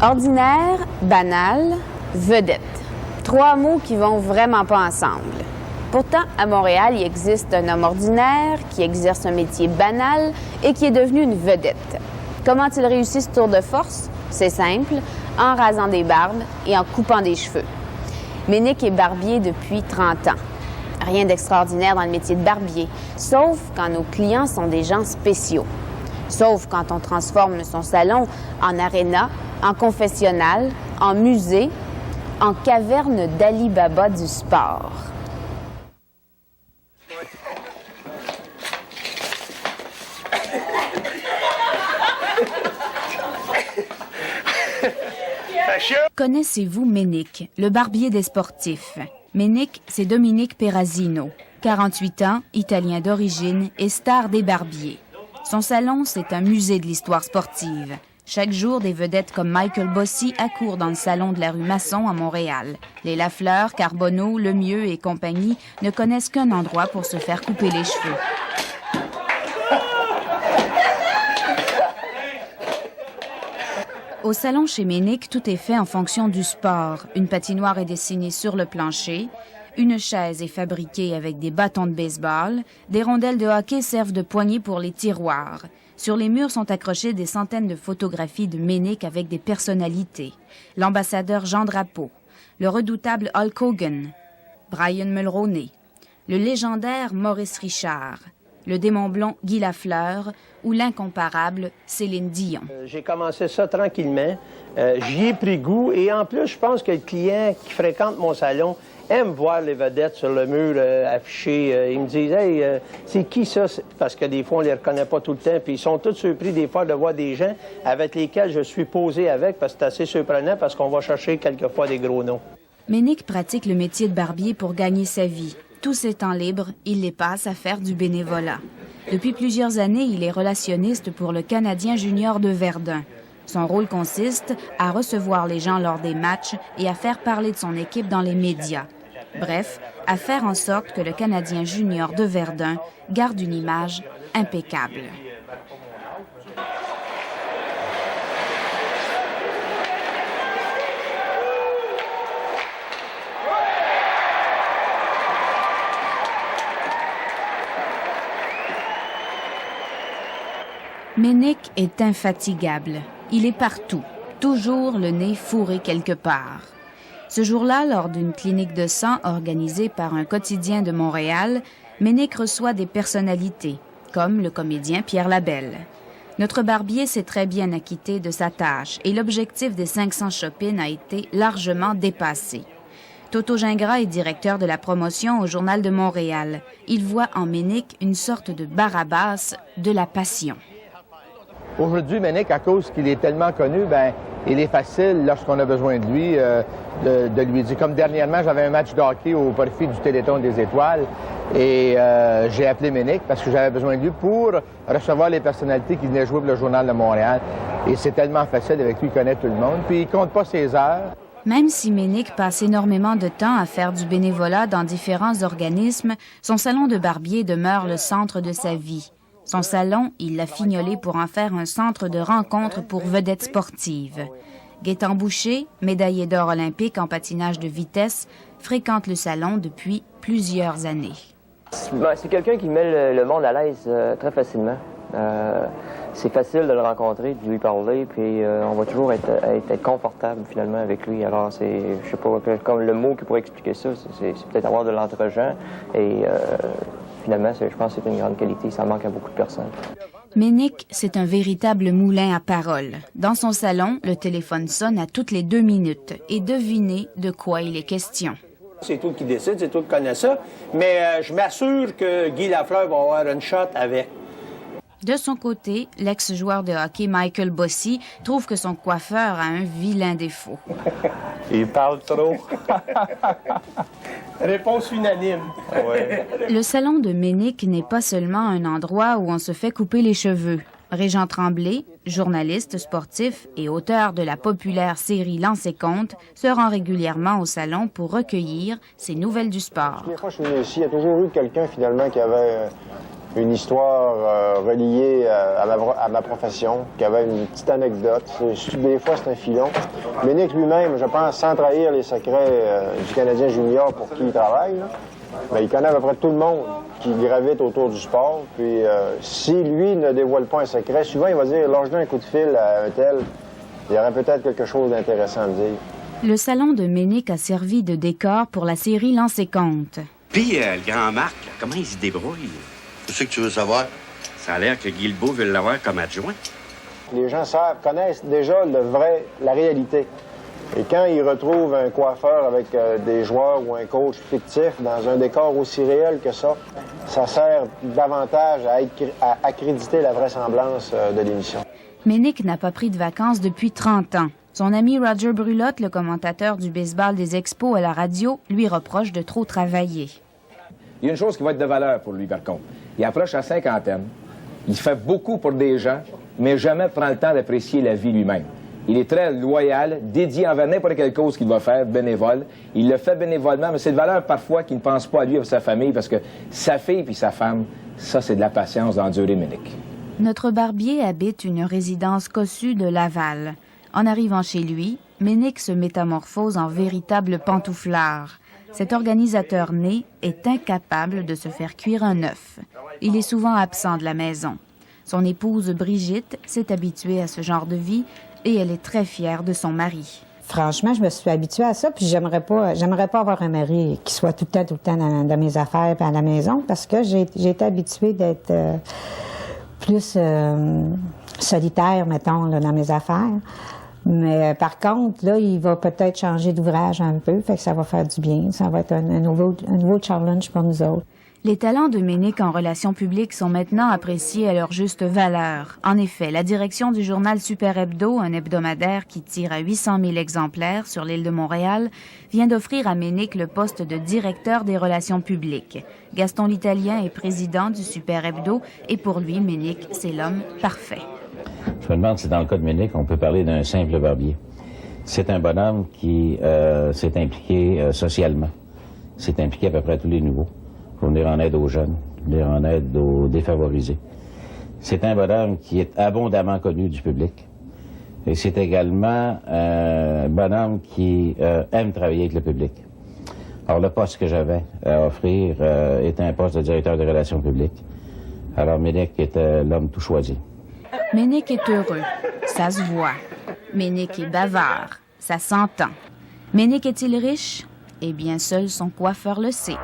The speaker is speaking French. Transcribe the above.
Ordinaire, banal, vedette. 3 mots qui vont vraiment pas ensemble. Pourtant, à Montréal, il existe un homme ordinaire qui exerce un métier banal et qui est devenu une vedette. Comment a-t-il réussi ce tour de force? C'est simple, en rasant des barbes et en coupant des cheveux. Ménic est barbier depuis 30 ans. Rien d'extraordinaire dans le métier de barbier, sauf quand nos clients sont des gens spéciaux. Sauf quand on transforme son salon en aréna, en confessionnal, en musée, en caverne d'Ali Baba du sport. Connaissez-vous Ménic, le barbier des sportifs? Ménic, c'est Dominique Perazino, 48 ans, italien d'origine et star des barbiers. Son salon, c'est un musée de l'histoire sportive. Chaque jour, des vedettes comme Michael Bossy accourent dans le salon de la rue Masson à Montréal. Les Lafleur, Carbonneau, Lemieux et compagnie ne connaissent qu'un endroit pour se faire couper les cheveux. Au salon chez Ménic, tout est fait en fonction du sport. Une patinoire est dessinée sur le plancher, une chaise est fabriquée avec des bâtons de baseball, des rondelles de hockey servent de poignées pour les tiroirs. Sur les murs sont accrochées des centaines de photographies de Ménic avec des personnalités. L'ambassadeur Jean Drapeau, le redoutable Hulk Hogan, Brian Mulroney, le légendaire Maurice Richard, le démon blond Guy Lafleur ou l'incomparable Céline Dion. J'ai commencé ça tranquillement. J'y ai pris goût et en plus, je pense que le client qui fréquente mon salon aime voir les vedettes sur le mur affichées. Ils me disent « Hey, c'est qui ça? » Parce que des fois, on les reconnaît pas tout le temps. Puis ils sont tous surpris des fois de voir des gens avec lesquels je suis posé avec parce que c'est assez surprenant parce qu'on va chercher quelquefois des gros noms. Ménic pratique le métier de barbier pour gagner sa vie. Tous ses temps libres, il les passe à faire du bénévolat. Depuis plusieurs années, il est relationniste pour le Canadien junior de Verdun. Son rôle consiste à recevoir les gens lors des matchs et à faire parler de son équipe dans les médias. Bref, à faire en sorte que le Canadien junior de Verdun garde une image impeccable. Ménic est infatigable. Il est partout, toujours le nez fourré quelque part. Ce jour-là, lors d'une clinique de sang organisée par un quotidien de Montréal, Ménic reçoit des personnalités, comme le comédien Pierre Labelle. Notre barbier s'est très bien acquitté de sa tâche et l'objectif des 500 chopines a été largement dépassé. Toto Gingras est directeur de la promotion au Journal de Montréal. Il voit en Ménic une sorte de Barabbas de la passion. Aujourd'hui, Ménic, à cause qu'il est tellement connu, il est facile, lorsqu'on a besoin de lui, de lui dire. Comme dernièrement, j'avais un match de hockey au profit du Téléthon des Étoiles et j'ai appelé Ménic parce que j'avais besoin de lui pour recevoir les personnalités qui venaient jouer pour le Journal de Montréal. Et c'est tellement facile avec lui, il connaît tout le monde, puis il compte pas ses heures. Même si Ménic passe énormément de temps à faire du bénévolat dans différents organismes, son salon de barbier demeure le centre de sa vie. Son salon, il l'a fignolé pour en faire un centre de rencontre pour vedettes sportives. Gaétan Boucher, médaillé d'or olympique en patinage de vitesse, fréquente le salon depuis plusieurs années. C'est quelqu'un qui met le monde à l'aise très facilement. C'est facile de le rencontrer, de lui parler, puis on va toujours être confortable finalement avec lui. Alors, je sais pas, comme le mot qui pourrait expliquer ça, c'est peut-être avoir de l'entre-gens et finalement, je pense que c'est une grande qualité. Ça manque à beaucoup de personnes. Ménic, c'est un véritable moulin à paroles. Dans son salon, le téléphone sonne à toutes les 2 minutes. Et devinez de quoi il est question. C'est toi qui décide, c'est toi qui connais ça. Mais je m'assure que Guy Lafleur va avoir une shot avec. De son côté, l'ex-joueur de hockey Michael Bossy trouve que son coiffeur a un vilain défaut. Il parle trop. Réponse unanime. Ouais. Le salon de Ménic n'est pas seulement un endroit où on se fait couper les cheveux. Régent Tremblay, journaliste sportif et auteur de la populaire série Lancez compte, se rend régulièrement au salon pour recueillir ses nouvelles du sport. Les fois, je suis venu ici, il y a toujours eu quelqu'un finalement qui avait une histoire reliée à ma profession, qui avait une petite anecdote. Des fois, c'est un filon. Ménic lui-même, je pense, sans trahir les secrets du Canadien junior pour qui il travaille, là, mais il connaît à peu près tout le monde qui gravite autour du sport. Puis si lui ne dévoile pas un secret, souvent il va dire « lâche-lui un coup de fil à un tel ». Il y aurait peut-être quelque chose d'intéressant à me dire. Le salon de Ménic a servi de décor pour la série Lancez compte. Puis, le grand Marc, comment il se débrouille? C'est ce que tu veux savoir? Ça a l'air que Guy Lebeau veut l'avoir comme adjoint. Les gens connaissent déjà la réalité. Et quand ils retrouvent un coiffeur avec des joueurs ou un coach fictif dans un décor aussi réel que ça sert davantage à accréditer la vraisemblance de l'émission. Ménic n'a pas pris de vacances depuis 30 ans. Son ami Roger Brulotte, le commentateur du baseball des Expos à la radio, lui reproche de trop travailler. Il y a une chose qui va être de valeur pour lui, par contre. Il approche la cinquantaine. Il fait beaucoup pour des gens, mais jamais prend le temps d'apprécier la vie lui-même. Il est très loyal, dédié envers n'importe quelle cause qu'il va faire, bénévole. Il le fait bénévolement, mais c'est de valeur parfois qu'il ne pense pas à lui et à sa famille, parce que sa fille puis sa femme, ça, c'est de la patience d'endurer Ménic. Notre barbier habite une résidence cossue de Laval. En arrivant chez lui, Ménic se métamorphose en véritable pantouflard. Cet organisateur né est incapable de se faire cuire un œuf. Il est souvent absent de la maison. Son épouse Brigitte s'est habituée à ce genre de vie et elle est très fière de son mari. Franchement, je me suis habituée à ça, puis j'aimerais pas avoir un mari qui soit tout le temps dans mes affaires et à la maison, parce que j'ai été habituée d'être plus solitaire, mettons, là, dans mes affaires. Mais par contre, là, il va peut-être changer d'ouvrage un peu, fait que ça va faire du bien. Ça va être un nouveau challenge pour nous autres. Les talents de Ménic en relations publiques sont maintenant appréciés à leur juste valeur. En effet, la direction du journal Super Hebdo, un hebdomadaire qui tire à 800 000 exemplaires sur l'île de Montréal, vient d'offrir à Ménic le poste de directeur des relations publiques. Gaston l'Italien est président du Super Hebdo et pour lui, Ménic, c'est l'homme parfait. Je me demande si dans le cas de Ménic, on peut parler d'un simple barbier. C'est un bonhomme qui s'est impliqué socialement. S'est impliqué à peu près à tous les niveaux. Pour venir en aide aux jeunes, venir en aide aux défavorisés. C'est un bonhomme qui est abondamment connu du public. Et c'est également un bonhomme qui aime travailler avec le public. Alors, le poste que j'avais à offrir était un poste de directeur des relations publiques. Alors, Ménic était l'homme tout choisi. Ménic est heureux, ça se voit. Ménic est bavard, ça s'entend. Ménic est-il riche? Eh bien, seul son coiffeur le sait.